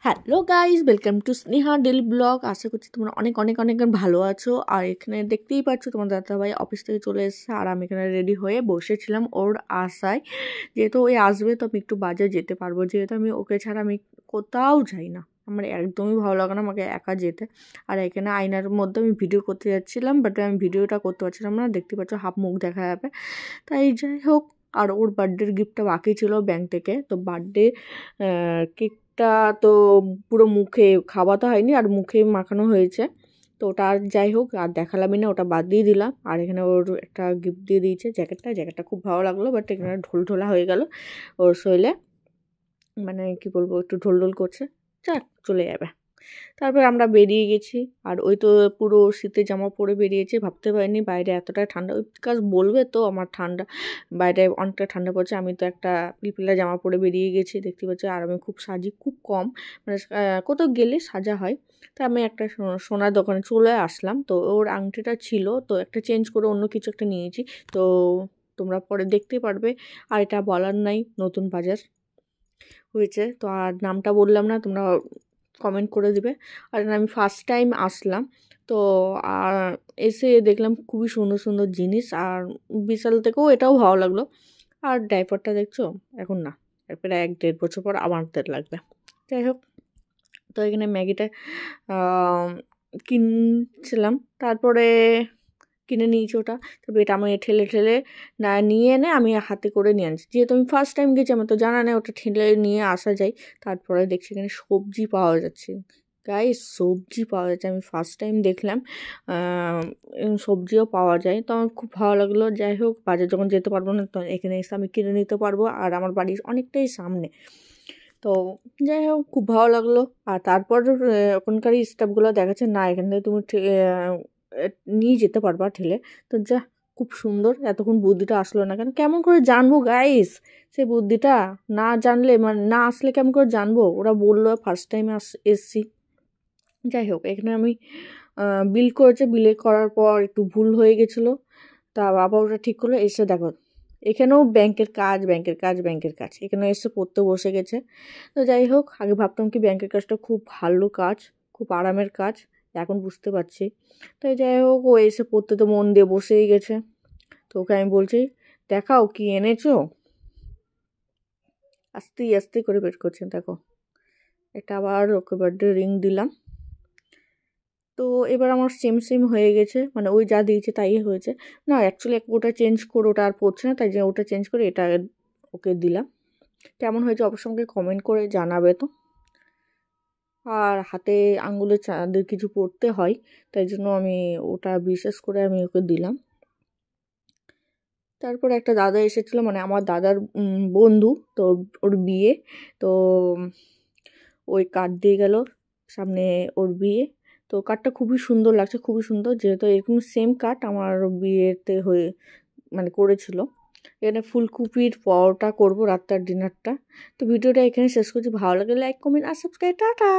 Hello guys, welcome to Sneha daily blog. আশা করছি তোমরা অনেক অনেক অনেক ভালো আছো। আর এখানে দেখতেই পাচ্ছ তোমার দাদাভাই অফিস থেকে চলে এসেছে, আর আমি এখানে রেডি হয়ে বসেছিলাম ওর আশায়। যেহেতু ওই আসবে তো আমি একটু বাজার যেতে পারবো, যেহেতু আমি ওকে ছাড়া আমি কোথাও যাই না। আমার একদমই ভালো লাগে না আমাকে একা যেতে। আর এখানে আয়নার মধ্যে আমি ভিডিও করতে যাচ্ছিলাম, বাট আমি ভিডিওটা করতে পারছিলাম না, দেখতে পাচ্ছ হাফ মুখ দেখা যাবে। তাই যাই হোক, আর ওর বার্থডের গিফটটা বাকি ছিল ব্যাংক থেকে, তো বার্থডে কেকটা তো পুরো মুখে খাওয়া তো হয়নি, আর মুখে মাখানো হয়েছে। তো ওটা আর যাই হোক আর দেখালামই না, ওটা বাদ দিয়ে দিলাম। আর এখানে ওর একটা গিফট দিয়ে দিয়েছে, জ্যাকেটটা খুব ভালো লাগলো, বাট এখানে ঢোলা হয়ে গেল ওর শরীরে। মানে কি বলবো, একটু ঢোল করছে, যাক চলে যাবে। তারপর আমরা বেরিয়ে গেছি, আর ওই তো পুরো শীতের জামা পরে বেরিয়েছে। ভাবতে পারিনি বাইরে এতটা ঠান্ডা। ওই কাজ বলবে তো আমার ঠান্ডা, বাইরে অনেকটা ঠান্ডা পড়ছে। আমি তো একটা পিলপিলা জামা পরে বেরিয়ে গেছি, দেখতে পাচ্ছি। আর আমি খুব সাজি, খুব কম, মানে কোথাও গেলে সাজা হয়। তা আমি একটা সোনার দোকানে চলে আসলাম, তো ওর আংটিটা ছিল, তো একটা চেঞ্জ করে অন্য কিছু একটা নিয়েছি। তো তোমরা পরে দেখতে পারবে। আর এটা বলার নাই, নতুন বাজার হয়েছে তো, আর নামটা বললাম না, তোমরা কমেন্ট করে দিবে। আর আমি ফার্স্ট টাইম আসলাম, তো আর এসে দেখলাম খুবই সুন্দর সুন্দর জিনিস। আর বিশাল থেকেও এটাও ভালো লাগলো। আর ডাইপারটা দেখছো, এখন না, প্রায় 1-1.5 বছর পর আমাদের লাগবে। যাই হোক, তো এখানে ম্যাগিটা কিনছিলাম, তারপরে কিনে নিয়েছি ওটা। তবে এটা আমি ঠেলে ঠেলে না নিয়ে এনে আমি হাতে করে নিয়ে আনছি, যেহেতু আমি ফার্স্ট টাইম গেছি, আমার তো জানা নেই ওটা ঠেলে নিয়ে আসা যায়। তারপরে দেখছি এখানে সবজি পাওয়া যাচ্ছে, গাইস সবজি পাওয়া যাচ্ছে, আমি ফার্স্ট টাইম দেখলাম সবজিও পাওয়া যায়, তো আমার খুব ভালো লাগলো। যাই হোক, বাজার যখন যেতে পারবো না, তো এখানে এসে আমি কিনে নিতে পারবো, আর আমার বাড়ির অনেকটাই সামনে। তো যাই হোক, খুব ভালো লাগলো। আর তারপর ওখানকার স্টাফগুলো দেখাচ্ছে না, এখান থেকে তুমি নিয়ে যেতে পারবা ঠেলে। তো যা, খুব সুন্দর। এতক্ষণ বুদ্ধিটা আসলো না কেন, কেমন করে জানবো গাইস সেই বুদ্ধিটা? না জানলে, মানে না আসলে কেমন করে জানবো? ওরা বললো ফার্স্ট টাইম এসছি। যাই হোক, এখানে আমি বিল করেছে, বিলে করার পর একটু ভুল হয়ে গেছিলো, তা বাবা ওটা ঠিক করলো। এসে দেখো, এখানেও ব্যাংকের কাজ, এখানে এসে পড়তে বসে গেছে। তো যাই হোক, আগে ভাবতাম কি ব্যাংকের কাজটা খুব ভালো কাজ, খুব আরামের কাজ, এখন বুঝতে পারছি। তাই যাই হোক, ও এসে পড়তে তো মন দিয়ে বসেই গেছে। তো ওকে আমি বলছি, দেখাও কি এনেছো। আস্তে আস্তে করে বের করছেন, দেখো এটা আবার ওকে বার্থডে রিং দিলাম। তো এবার আমার সেম সেম হয়ে গেছে, মানে ওই যা দিয়েছে তাই হয়েছে। না অ্যাকচুয়ালি ওটা চেঞ্জ করে, ওটা আর পড়ছে না, তাই জন্য ওটা চেঞ্জ করে এটা ওকে দিলাম। কেমন হয়েছে অবশ্যই আমাকে কমেন্ট করে জানাবে তো। আর হাতে আঙ্গুলে চাঁদের কিছু পড়তে হয়, তাই জন্য আমি ওটা বিশেষ করে আমি ওকে দিলাম। তারপর একটা দাদা এসেছিলো, মানে আমার দাদার বন্ধু, তো ওর বিয়ে, তো ওই কার্ড দিয়ে গেল সামনে ওর বিয়ে। তো কার্ডটা খুবই সুন্দর লাগছে, খুবই সুন্দর, যেহেতু এরকম সেম কার্ড আমার বিয়েতে হয়ে মানে করেছিল। এখানে ফুলকপির পরোটা করবো রাত্রের ডিনারটা। তো ভিডিওটা এখানে শেষ করছি, ভালো লাগে লাইক কমেন্ট আর সাবস্ক্রাইব, টাটা।